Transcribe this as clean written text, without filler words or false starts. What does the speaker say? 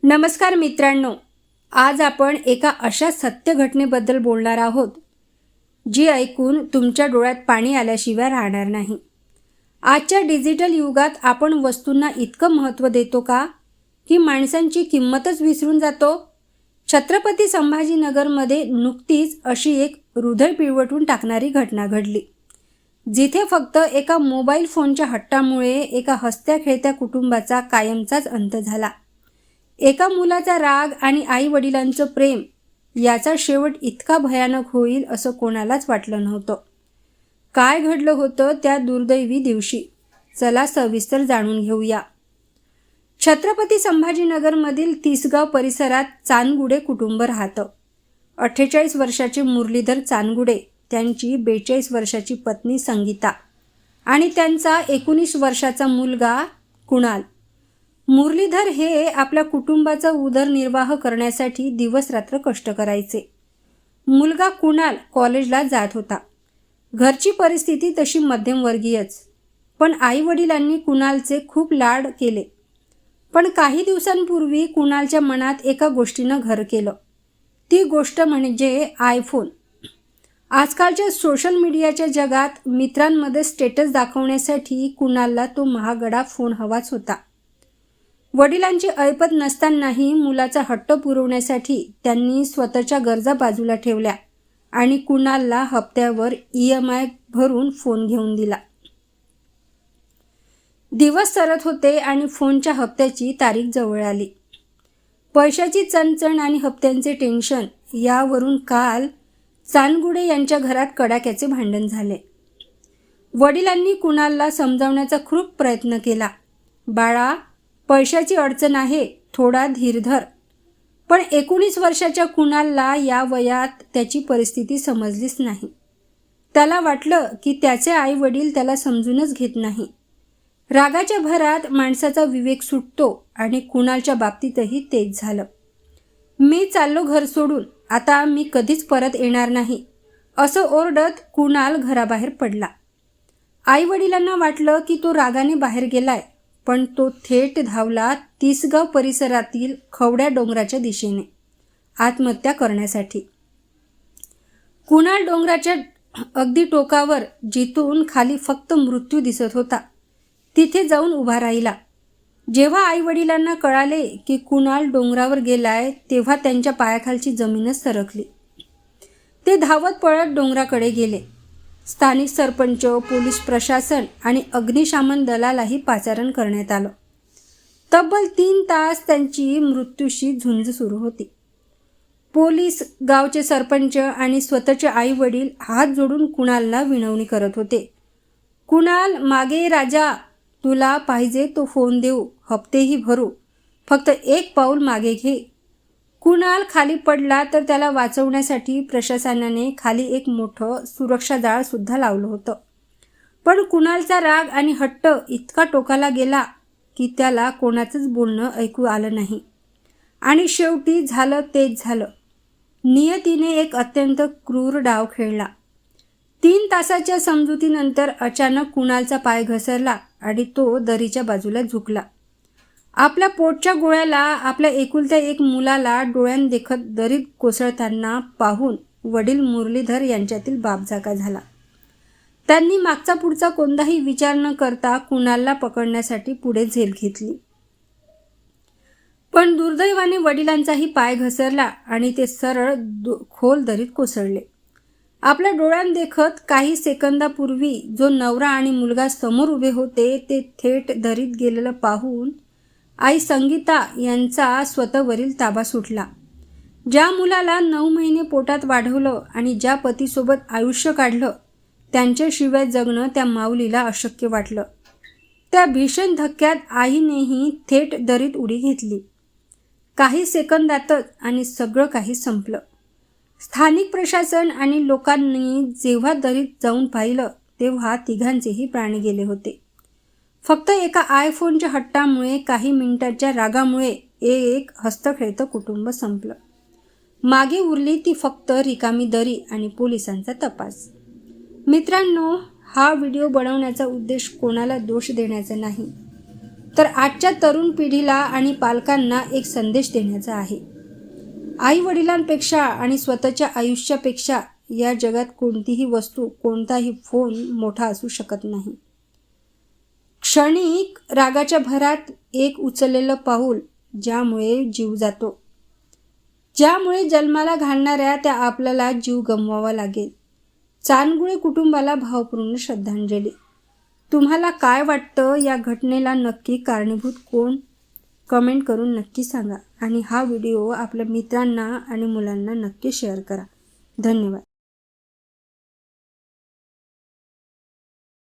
नमस्कार मित्रांनो, आज आपण एका अशा सत्य घटनेबद्दल बोलणार आहोत जी ऐकून तुमच्या डोळ्यात पाणी आल्याशिवाय राहणार नाही। आजच्या डिजिटल युगात आपण वस्तूंना इतकं महत्त्व देतो का की माणसांची किंमतच विसरून जातो। छत्रपती संभाजीनगरमध्ये नुकतीच अशी एक हृदय पिळवटून टाकणारी घटना घडली, जिथे फक्त एका मोबाईल फोनच्या हट्टामुळे एका हसत्या खेळत्या कुटुंबाचा कायमचाच अंत झाला। एका मुलाचा राग आणि आई वडिलांचं प्रेम याचा शेवट इतका भयानक होईल असं कोणालाच वाटलं नव्हतं। काय घडलं होतं त्या दुर्दैवी दिवशी, चला सविस्तर जाणून घेऊया। छत्रपती संभाजीनगरमधील तिसगाव परिसरात चांदगुडे कुटुंब राहतं। 48 वर्षाचे मुरलीधर चांदगुडे, त्यांची 42 वर्षाची पत्नी संगीता आणि त्यांचा 19 वर्षाचा मुलगा कुणाल। मुरलीधर हे आपल्या कुटुंबाचा उदरनिर्वाह करण्यासाठी दिवसरात्र कष्ट करायचे। मुलगा कुणाल कॉलेजला जात होता। घरची परिस्थिती तशी मध्यमवर्गीयच, पण आई वडिलांनी कुणालचे खूप लाड केले। पण काही दिवसांपूर्वी कुणालच्या मनात एका गोष्टीनं घर केलं। ती गोष्ट म्हणजे आयफोन। आजकालच्या सोशल मीडियाच्या जगात मित्रांमध्ये स्टेटस दाखवण्यासाठी कुणालला तो महागडा फोन हवाच होता। वडिलांची ऐपत नसतानाही मुलाचा हट्ट पुरवण्यासाठी त्यांनी स्वतःच्या गरजा बाजूला ठेवल्या आणि कुणालला हप्त्यावर EMI भरून फोन घेऊन दिला। दिवस सरत होते आणि फोनच्या हप्त्याची तारीख जवळ आली। पैशाची चणचण आणि हप्त्यांचे टेन्शन यावरून काल चांदगुडे यांच्या घरात कडाक्याचे भांडण झाले। वडिलांनी कुणालला समजावण्याचा खूप प्रयत्न केला, बाळा पैशाची अडचण आहे, थोडा धीर धर। पण 19 वर्षाच्या कुणालला या वयात त्याची परिस्थिती समजलीच नाही। त्याला वाटलं की त्याचे आई वडील त्याला समजूनच घेत नाही। रागाच्या भरात माणसाचा विवेक सुटतो आणि कुणालच्या बाबतीतही तेच झालं। मी चाललो घर सोडून, आता मी कधीच परत येणार नाही, असं ओरडत कुणाल घराबाहेर पडला। आई वडिलांना वाटलं की तो रागाने बाहेर गेलाय, पण तो थेट धावला तिसगाव परिसरातील खवड्या डोंगराच्या दिशेने आत्महत्या करण्यासाठी। कुणाल डोंगराच्या अगदी टोकावर, जिथून खाली फक्त मृत्यू दिसत होता, तिथे जाऊन उभा राहिला। जेव्हा आई वडिलांना कळाले की कुणाल डोंगरावर गेलाय, तेव्हा त्यांच्या पायाखालची जमीनच सरकली। ते धावत पळत डोंगराकडे गेले। स्थानिक सरपंच, पोलीस प्रशासन आणि अग्निशमन दलालाही पाचारण करण्यात आलं। तब्बल 3 तास त्यांची मृत्यूशी झुंज सुरू होती। पोलीस, गावचे सरपंच आणि स्वतःचे आई वडील हात जोडून कुणालला विनवणी करत होते, कुणाल मागे ये राजा, तुला पाहिजे तो फोन देऊ, हप्तेही भरू, फक्त एक पाऊल मागे घे। कुणाल खाली पडला तर त्याला वाचवण्यासाठी प्रशासनाने खाली एक मोठं सुरक्षा जाळ सुद्धा लावलं होतं। पण कुणालचा राग आणि हट्ट इतका टोकाला गेला की त्याला कोणाचंच बोलणं ऐकू आलं नाही आणि शेवटी झालं तेच झालं। नियतीने एक अत्यंत क्रूर डाव खेळला। 3 तासाच्या समजुतीनंतर अचानक कुणालचा पाय घसरला आणि तो दरीच्या बाजूला झुकला। आपल्या पोटच्या गोळ्याला, आपल्या एकुलत्या एक मुलाला डोळ्यांदेखत दरीत कोसळताना पाहून वडील मुरलीधर यांच्यातील बापजागा झाला। त्यांनी मागचा पुढचा कोणताही विचार न करता कुणालला पकडण्यासाठी पुढे झेल घेतली। पण दुर्दैवाने वडिलांचाही पाय घसरला आणि ते सरळ खोल दरीत कोसळले। आपल्या डोळ्यांदेखत काही सेकंदापूर्वी जो नवरा आणि मुलगा समोर उभे होते, ते थेट दरीत गेलेलं पाहून आई संगीता यांचा स्वतःवरील ताबा सुटला। ज्या मुलाला 9 महिने पोटात वाढवलं आणि ज्या पतीसोबत आयुष्य काढलं, त्यांच्याशिवाय जगणं त्या माऊलीला अशक्य वाटलं। त्या भीषण धक्क्यात आईनेही थेट दरीत उडी घेतली। काही सेकंदातच आणि सगळं काही संपलं। स्थानिक प्रशासन आणि लोकांनी जेव्हा दरीत जाऊन पाहिलं, तेव्हा तिघांचेही प्राण गेले होते। फक्त एका आयफोनच्या हट्टामुळे, काही मिनिटांच्या रागामुळे एक हसतं-खेळतं कुटुंब संपलं। मागे उरली ती फक्त रिकामी दरी आणि पोलिसांचा तपास। मित्रांनो, हा व्हिडिओ बनवण्याचा उद्देश कोणाला दोष देण्याचा नाही, तर आजच्या तरुण पिढीला आणि पालकांना एक संदेश देण्याचा आहे. आई-वडिलांपेक्षा आणि स्वतःच्या आयुष्यापेक्षा या जगात कोणतीही वस्तू, कोणताही फोन मोठा असू शकत नाही. क्षणिक रागाच्या भरात एक उचललेलं पाऊल ज्यामुळे जीव जातो, ज्यामुळे जन्माला घालणाऱ्या त्या आपल्याला जीव गमवावा लागेल. चांदगुळे कुटुंबाला भावपूर्ण श्रद्धांजली. तुम्हाला काय वाटतं, या घटनेला नक्की कारणीभूत कोण? कमेंट करून नक्की सांगा आणि हा व्हिडिओ आपल्या मित्रांना आणि मुलांना नक्की शेअर करा. धन्यवाद.